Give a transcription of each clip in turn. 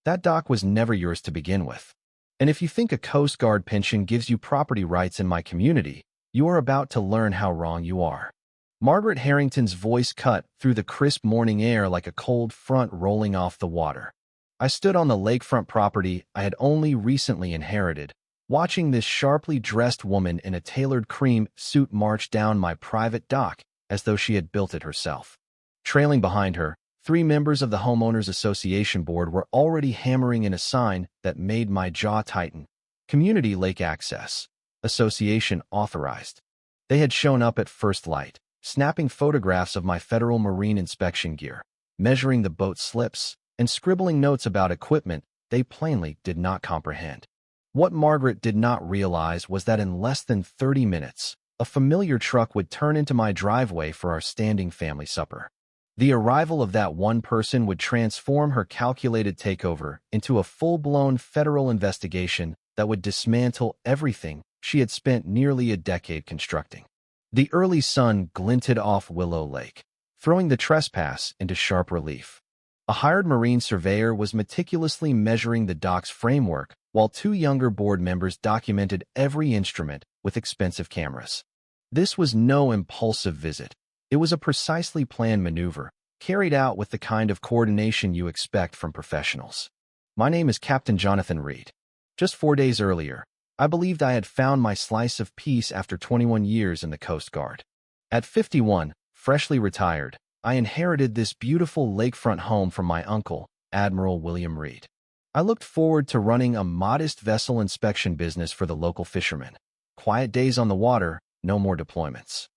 That dock was never yours to begin with. And if you think a Coast Guard pension gives you property rights in my community, you are about to learn how wrong you are. Margaret Harrington's voice cut through the crisp morning air like a cold front rolling off the water. I stood on the lakefront property I had only recently inherited, watching this sharply dressed woman in a tailored cream suit march down my private dock as though she had built it herself. Trailing behind her, 3 members of the Homeowners Association Board were already hammering in a sign that made my jaw tighten. Community Lake Access. Association authorized. They had shown up at first light, snapping photographs of my federal marine inspection gear, measuring the boat slips, and scribbling notes about equipment they plainly did not comprehend. What Margaret did not realize was that in less than 30 minutes, a familiar truck would turn into my driveway for our standing family supper. The arrival of that one person would transform her calculated takeover into a full-blown federal investigation that would dismantle everything she had spent nearly a decade constructing. The early sun glinted off Willow Lake, throwing the trespass into sharp relief. A hired marine surveyor was meticulously measuring the dock's framework, while 2 younger board members documented every instrument with expensive cameras. This was no impulsive visit. It was a precisely planned maneuver, carried out with the kind of coordination you expect from professionals. My name is Captain Jonathan Reed. Just 4 days earlier, I believed I had found my slice of peace after 21 years in the Coast Guard. At 51, freshly retired, I inherited this beautiful lakefront home from my uncle, Admiral William Reed. I looked forward to running a modest vessel inspection business for the local fishermen. Quiet days on the water, no more deployments.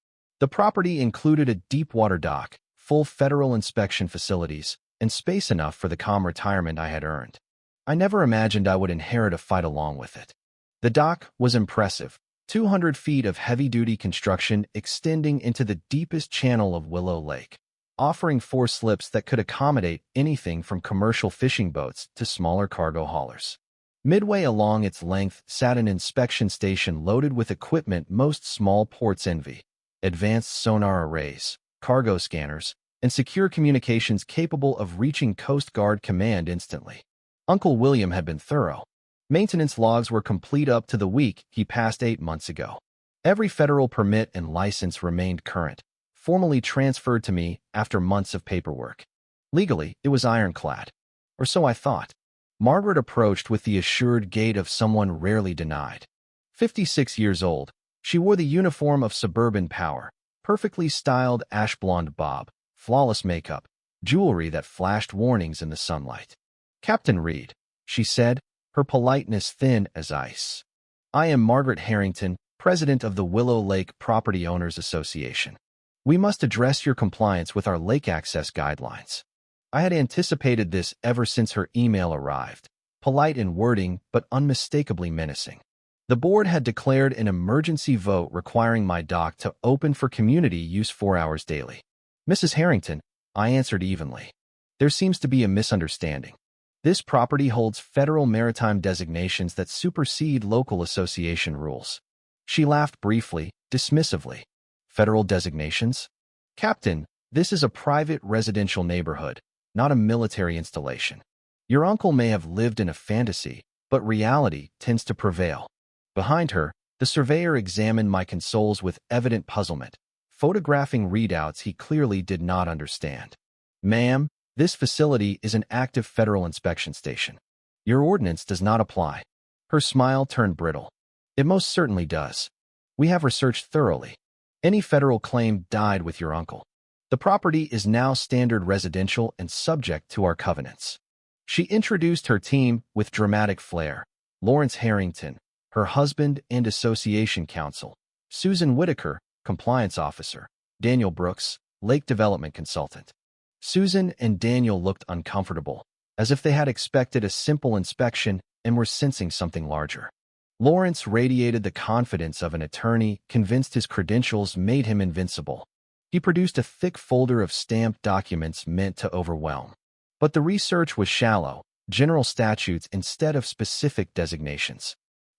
The property included a deep-water dock, full federal inspection facilities, and space enough for the calm retirement I had earned. I never imagined I would inherit a fight along with it. The dock was impressive, 200 feet of heavy-duty construction extending into the deepest channel of Willow Lake, offering 4 slips that could accommodate anything from commercial fishing boats to smaller cargo haulers. Midway along its length sat an inspection station loaded with equipment most small ports envy: advanced sonar arrays, cargo scanners, and secure communications capable of reaching Coast Guard command instantly. Uncle William had been thorough. Maintenance logs were complete up to the week he passed 8 months ago. Every federal permit and license remained current, formally transferred to me after months of paperwork. Legally, it was ironclad. Or so I thought. Margaret approached with the assured gait of someone rarely denied. 56 years old, she wore the uniform of suburban power, perfectly styled ash-blonde bob, flawless makeup, jewelry that flashed warnings in the sunlight. "Captain Reed," she said, her politeness thin as ice. "I am Margaret Harrington, president of the Willow Lake Property Owners Association. We must address your compliance with our lake access guidelines." I had anticipated this ever since her email arrived, polite in wording but unmistakably menacing. The board had declared an emergency vote requiring my dock to open for community use 4 hours daily. "Mrs. Harrington," I answered evenly. "There seems to be a misunderstanding. This property holds federal maritime designations that supersede local association rules." She laughed briefly, dismissively. "Federal designations? Captain, this is a private residential neighborhood, not a military installation. Your uncle may have lived in a fantasy, but reality tends to prevail." Behind her, the surveyor examined my consoles with evident puzzlement, photographing readouts he clearly did not understand. "Ma'am, this facility is an active federal inspection station. Your ordinance does not apply." Her smile turned brittle. "It most certainly does. We have researched thoroughly. Any federal claim died with your uncle. The property is now standard residential and subject to our covenants." She introduced her team with dramatic flair: Lawrence Harrington, her husband and association counsel; Susan Whitaker, compliance officer; Daniel Brooks, lake development consultant. Susan and Daniel looked uncomfortable, as if they had expected a simple inspection and were sensing something larger. Lawrence radiated the confidence of an attorney convinced his credentials made him invincible. He produced a thick folder of stamped documents meant to overwhelm. But the research was shallow, general statutes instead of specific designations.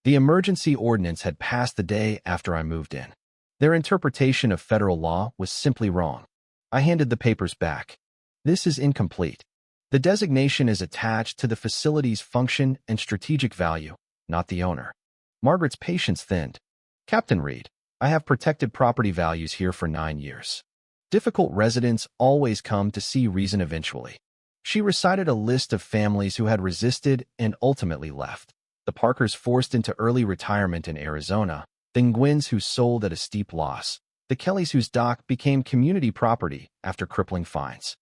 The emergency ordinance had passed the day after I moved in. Their interpretation of federal law was simply wrong. I handed the papers back. "This is incomplete. The designation is attached to the facility's function and strategic value, not the owner. Margaret's patience thinned. Captain Reed, I have protected property values here for 9 years. Difficult residents always come to see reason eventually. She recited a list of families who had resisted and ultimately left. The Parkers forced into early retirement in Arizona, the Nguyen's who sold at a steep loss, the Kellys whose dock became community property after crippling fines.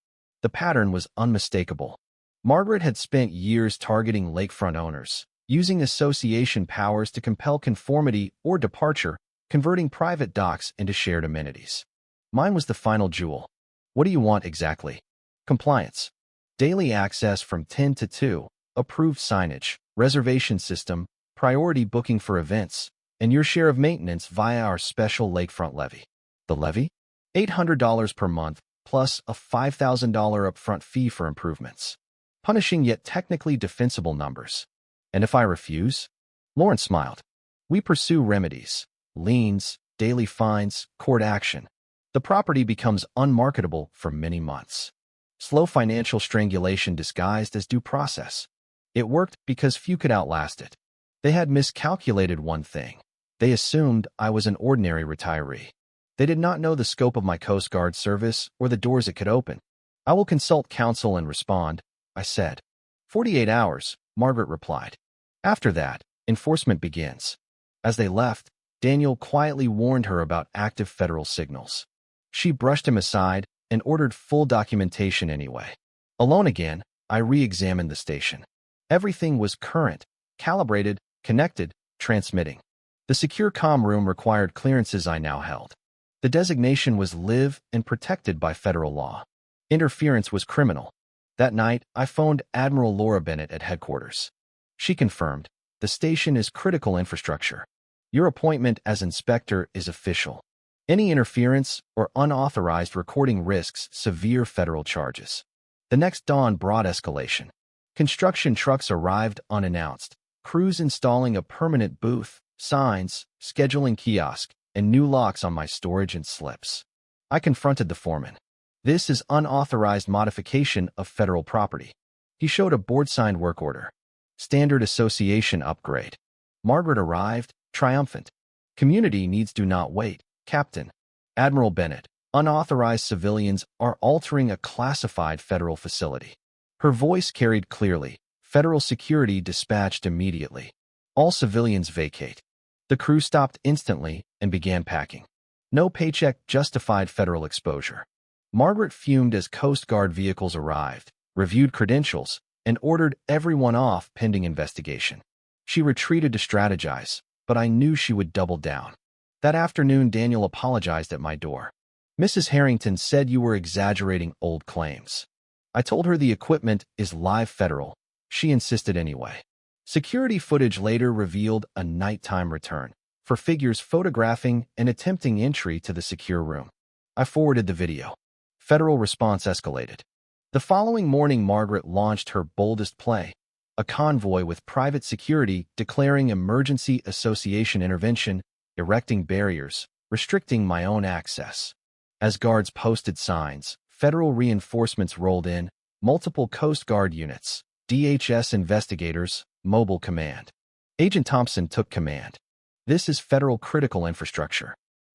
The pattern was unmistakable. Margaret had spent years targeting lakefront owners, using association powers to compel conformity or departure, converting private docks into shared amenities. Mine was the final jewel. What do you want exactly? Compliance. Daily access from 10 to 2, approved signage, reservation system, priority booking for events, and your share of maintenance via our special lakefront levy. The levy? $800 per month, plus a $5,000 upfront fee for improvements. Punishing yet technically defensible numbers. And if I refuse? Lawrence smiled. We pursue remedies, liens, daily fines, court action. The property becomes unmarketable for many months. Slow financial strangulation disguised as due process. It worked because few could outlast it. They had miscalculated one thing. They assumed I was an ordinary retiree. They did not know the scope of my Coast Guard service or the doors it could open. I will consult counsel and respond, I said. 48 hours, Margaret replied. After that, enforcement begins. As they left, Daniel quietly warned her about active federal signals. She brushed him aside and ordered full documentation anyway. Alone again, I re-examined the station. Everything was current, calibrated, connected, transmitting. The secure comm room required clearances I now held. The designation was live and protected by federal law. Interference was criminal. That night, I phoned Admiral Laura Bennett at headquarters. She confirmed, the station is critical infrastructure. Your appointment as inspector is official. Any interference or unauthorized recording risks severe federal charges. The next dawn brought escalation. Construction trucks arrived unannounced, crews installing a permanent booth, signs, scheduling kiosk, and new locks on my storage and slips. I confronted the foreman. This is unauthorized modification of federal property. He showed a board-signed work order. Standard association upgrade. Margaret arrived, triumphant. Community needs do not wait, Captain. Admiral Bennett, unauthorized civilians are altering a classified federal facility. Her voice carried clearly. Federal security dispatched immediately. All civilians vacate. The crew stopped instantly and began packing. No paycheck justified federal exposure. Margaret fumed as Coast Guard vehicles arrived, reviewed credentials, and ordered everyone off pending investigation. She retreated to strategize, but I knew she would double down. That afternoon, Daniel apologized at my door. Mrs. Harrington said you were exaggerating old claims. I told her the equipment is live federal. She insisted anyway. Security footage later revealed a nighttime return for figures photographing and attempting entry to the secure room. I forwarded the video. Federal response escalated. The following morning, Margaret launched her boldest play, a convoy with private security declaring emergency association intervention, erecting barriers, restricting my own access. As guards posted signs, federal reinforcements rolled in, multiple Coast Guard units, DHS investigators, mobile command. Agent Thompson took command. This is federal critical infrastructure.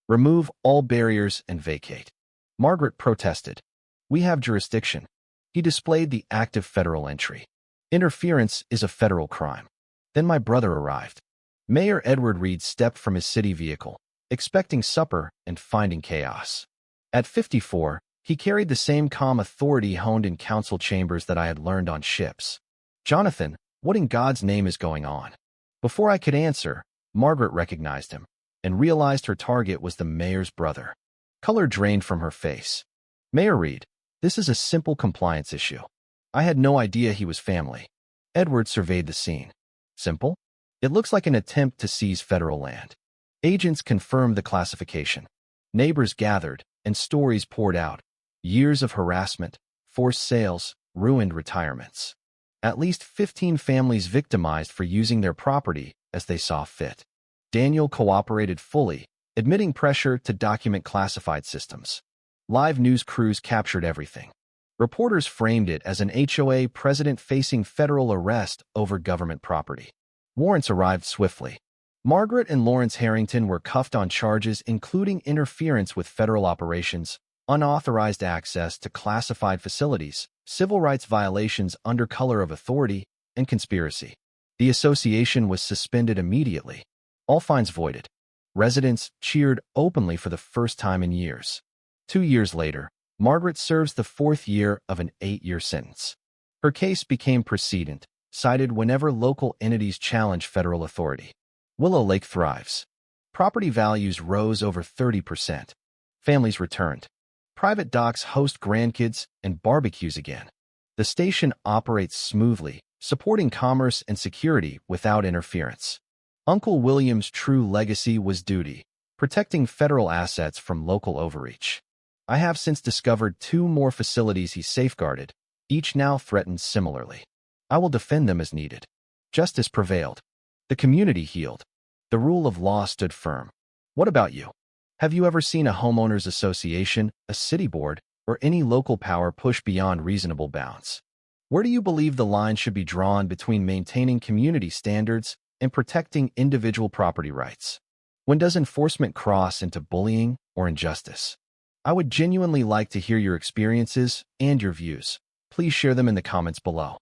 Remove all barriers and vacate. Margaret protested. We have jurisdiction. He displayed the active federal entry. Interference is a federal crime. Then my brother arrived. Mayor Edward Reed stepped from his city vehicle, expecting supper and finding chaos. At 54, he carried the same calm authority honed in council chambers that I had learned on ships. Jonathan, what in God's name is going on? Before I could answer, Margaret recognized him and realized her target was the mayor's brother. Color drained from her face. Mayor Reed, this is a simple compliance issue. I had no idea he was family. Edward surveyed the scene. Simple? It looks like an attempt to seize federal land. Agents confirmed the classification. Neighbors gathered, and stories poured out. Years of harassment, forced sales, ruined retirements. At least 15 families victimized for using their property as they saw fit. Daniel cooperated fully, admitting pressure to document classified systems. Live news crews captured everything. Reporters framed it as an HOA president facing federal arrest over government property. Warrants arrived swiftly. Margaret and Lawrence Harrington were cuffed on charges including interference with federal operations, unauthorized access to classified facilities, civil rights violations under color of authority, and conspiracy. The association was suspended immediately. All fines voided. Residents cheered openly for the first time in years. 2 years later, Margaret serves the 4th year of an 8-year sentence. Her case became precedent, cited whenever local entities challenge federal authority. Willow Lake thrives. Property values rose over 30%. Families returned. Private docks host grandkids and barbecues again. The station operates smoothly, supporting commerce and security without interference. Uncle William's true legacy was duty, protecting federal assets from local overreach. I have since discovered 2 more facilities he safeguarded, each now threatened similarly. I will defend them as needed. Justice prevailed. The community healed. The rule of law stood firm. What about you? Have you ever seen a homeowners association, a city board, or any local power push beyond reasonable bounds? Where do you believe the line should be drawn between maintaining community standards and protecting individual property rights? When does enforcement cross into bullying or injustice? I would genuinely like to hear your experiences and your views. Please share them in the comments below.